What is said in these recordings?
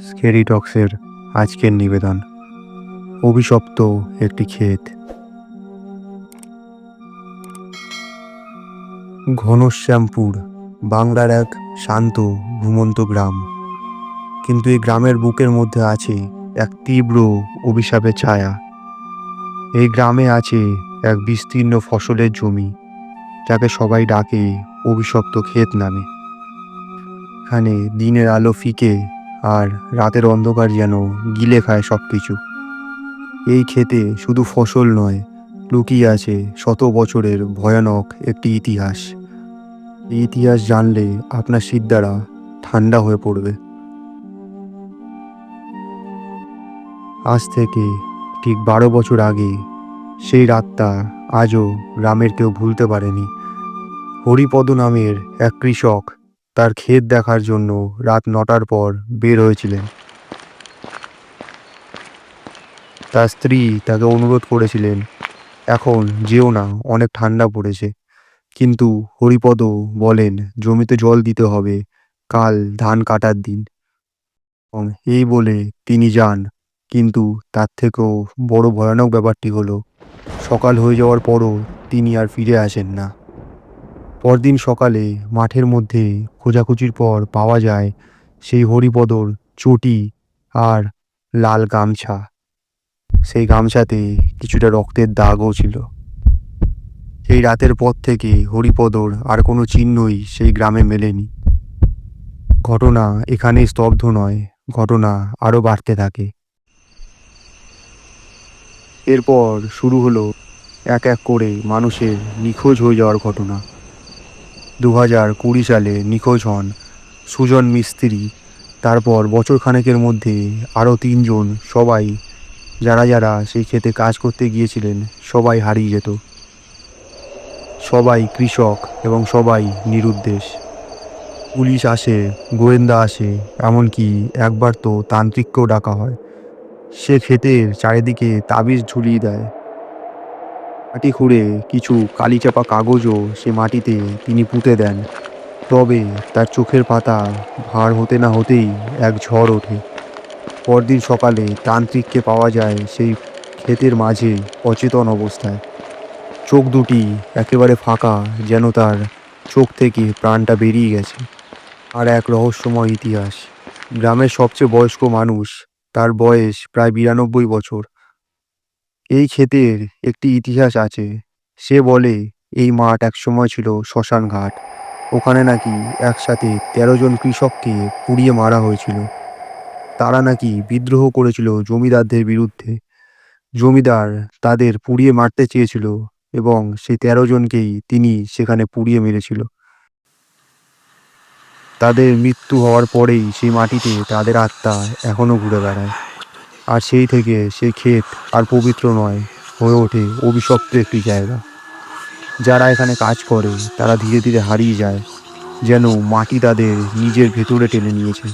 Scary টক্সের আজকের নিবেদন। অভিশপ্ত একটি ক্ষেত। ঘনশ্যামপুর বাংলার এক শান্ত ঘুমন্ত গ্রাম, কিন্তু এই গ্রামের বুকের মধ্যে আছে এক তীব্র অভিশাপের ছায়া। এই গ্রামে আছে এক বিস্তীর্ণ ফসলের জমি, যাকে সবাই ডাকে অভিশপ্ত ক্ষেত নামে। এখানে দিনের আলো ফিকে আর রাতের অন্ধকার যেন গিলে খায় সবকিছু। এই ক্ষেতে শুধু ফসল নয়, লুকিয়ে আছে শত বছরের ভয়ানক একটি ইতিহাস। এই ইতিহাস জানলে আপনার শিরদাঁড়া ঠান্ডা হয়ে পড়বে। আজ থেকে ঠিক 12 বছর আগে সেই রাতটা আজও গ্রামের কেউ ভুলতে পারেনি। হরিপদ নামের এক কৃষক তার ক্ষেত দেখার জন্য রাত 9টার পর বের হয়েছিলেন। তার স্ত্রী তাকে অনুরোধ করেছিলেন, এখন যেও না, অনেক ঠান্ডা পড়েছে। কিন্তু হরিপদ বলেন, জমিতে জল দিতে হবে, কাল ধান কাটার দিন। এবং এই বলে তিনি যান। কিন্তু তার থেকেও বড় ভয়ানক ব্যাপারটি হলো, সকাল হয়ে যাওয়ার পরও তিনি আর ফিরে আসেন না। পরদিন সকালে মাঠের মধ্যে খোঁজাখুঁজির পর পাওয়া যায় সেই হরিপদর চটি আর লাল গামছা। সেই গামছাতে কিছুটা রক্তের দাগও ছিল। সেই রাতের পর থেকে হরিপদর আর কোনো চিহ্নই সেই গ্রামে মেলেনি। ঘটনা এখানেই স্তব্ধ নয়, ঘটনা আরও বাড়তে থাকে। এরপর শুরু হলো এক এক করে মানুষের নিখোঁজ হয়ে যাওয়ার ঘটনা। 2020 সালে নিখোঁজ হন সুজন মিস্ত্রি। তারপর বছরখানেকের মধ্যে আরও 3জন, সবাই যারা যারা সেই ক্ষেতে কাজ করতে গিয়েছিলেন, সবাই হারিয়ে যেত। সবাই কৃষক এবং সবাই নিরুদ্দেশ। পুলিশ আসে, গোয়েন্দা আসে, এমনকি একবার তো তান্ত্রিককেও ডাকা হয়। সে ক্ষেতের চারিদিকে তাবিজ ঝুলিয়ে দেয়। মাটি খুঁড়ে কিছু কালিচাপা কাগজও সে মাটিতে তিনি পুঁতে দেন। তবে তার চোখের পাতা ভার হতে না হতেই এক ঝড় ওঠে। পরদিন সকালে তান্ত্রিককে পাওয়া যায় সেই ক্ষেতের মাঝে অচেতন অবস্থায়। চোখ দুটি একেবারে ফাঁকা, যেন তার চোখ থেকে প্রাণটা বেরিয়ে গেছে। আর এক রহস্যময় ইতিহাস। গ্রামের সবচেয়ে বয়স্ক মানুষ, তার বয়স প্রায় 92 বছর। এই ক্ষেতের একটি ইতিহাস আছে। সে বলে এই মাঠ একসময় ছিল শ্মশান ঘাট। ওখানে নাকি একসাথে 13জন কৃষককে পুড়িয়ে মারা হয়েছিল। তারা নাকি বিদ্রোহ করেছিল জমিদারদের বিরুদ্ধে। জমিদার তাদের পুড়িয়ে মারতে চেয়েছিল এবং সেই 13জনকেই তিনি সেখানে পুড়িয়ে মেরেছিল। তাদের মৃত্যু হওয়ার পরেই সেই মাটিতে তাদের আত্মা এখনো ঘুরে বেড়ায়। আর সেই থেকে সেই ক্ষেত আর পবিত্র নয়, হয়ে ওঠে অভিশপ্ত একটি জায়গা। যারা এখানে কাজ করে তারা ধীরে ধীরে হারিয়ে যায়, যেন মাটি তাদের নিজের ভেতরে টেনে নিয়েছে।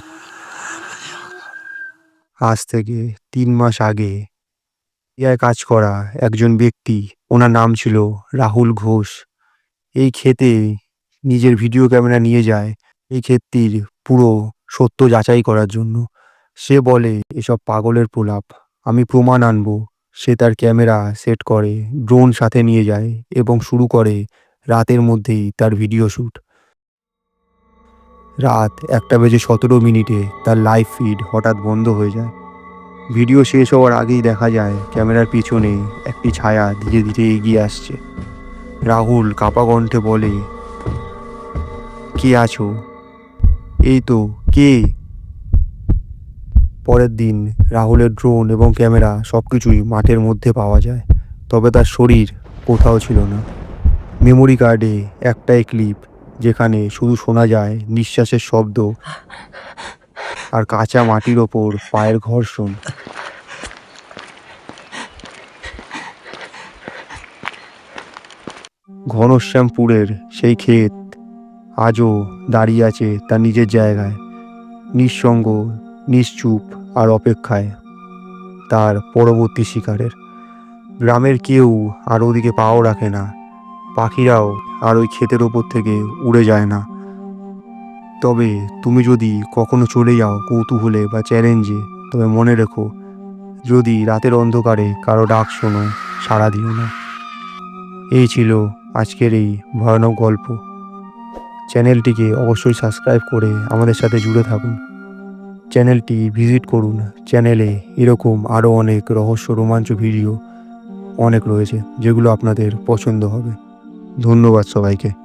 আজ থেকে 3 মাস আগে এআই কাজ করা একজন ব্যক্তি, ওনার নাম ছিল রাহুল ঘোষ, এই ক্ষেতে নিজের ভিডিও ক্যামেরা নিয়ে যায় এই ক্ষেতটির পুরো সত্য যাচাই করার জন্য। সে বলে, এসব পাগলের প্রলাপ, আমি প্রমাণ আনবো। সে তার ক্যামেরা সেট করে, ড্রোন সাথে নিয়ে যায় এবং শুরু করে রাতের মধ্যেই তার ভিডিও শ্যুট। রাত 1:17 তার লাইভ ফিড হঠাৎ বন্ধ হয়ে যায়। ভিডিও শেষ হওয়ার আগেই দেখা যায় ক্যামেরার পিছনে একটি ছায়া ধীরে ধীরে এগিয়ে আসছে। রাহুল কাঁপা কণ্ঠে বলে, কে আছো? এই তো, কে? পরের দিন রাহুলের ড্রোন এবং ক্যামেরা সবকিছুই মাঠের মধ্যে পাওয়া যায়, তবে তার শরীর কোথাও ছিল না। মেমোরি কার্ডে একটাই ক্লিপ, যেখানে শুধু শোনা যায় নিঃশ্বাসের শব্দ আর কাঁচা মাটির ওপর পায়ের ঘর্ষণ। ঘনশ্যামপুরের সেই ক্ষেত আজও দাঁড়িয়ে আছে তার নিজের জায়গায়, নিঃসঙ্গ, নিশ্চুপ আর অপেক্ষায় তার পরবর্তী শিকারের। গ্রামের কেউ আর ওদিকে পাও রাখে না, পাখিরাও আর ওই ক্ষেতের ওপর থেকে উড়ে যায় না। তবে তুমি যদি কখনো চলে যাও কৌতূহলে বা চ্যালেঞ্জে, তবে মনে রেখো, যদি রাতের অন্ধকারে কারো ডাক শোনো, সাড়া দিও না। এই ছিল আজকের এই ভয়ানক গল্প। চ্যানেলটিকে অবশ্যই সাবস্ক্রাইব করে আমাদের সাথে জুড়ে থাকুন। চ্যানেলটি ভিজিট করুন। চ্যানেলে এরকম আরও অনেক রহস্য রোমাঞ্চ ভিডিও অনেক রয়েছে, যেগুলো আপনাদের পছন্দ হবে। ধন্যবাদ সবাইকে।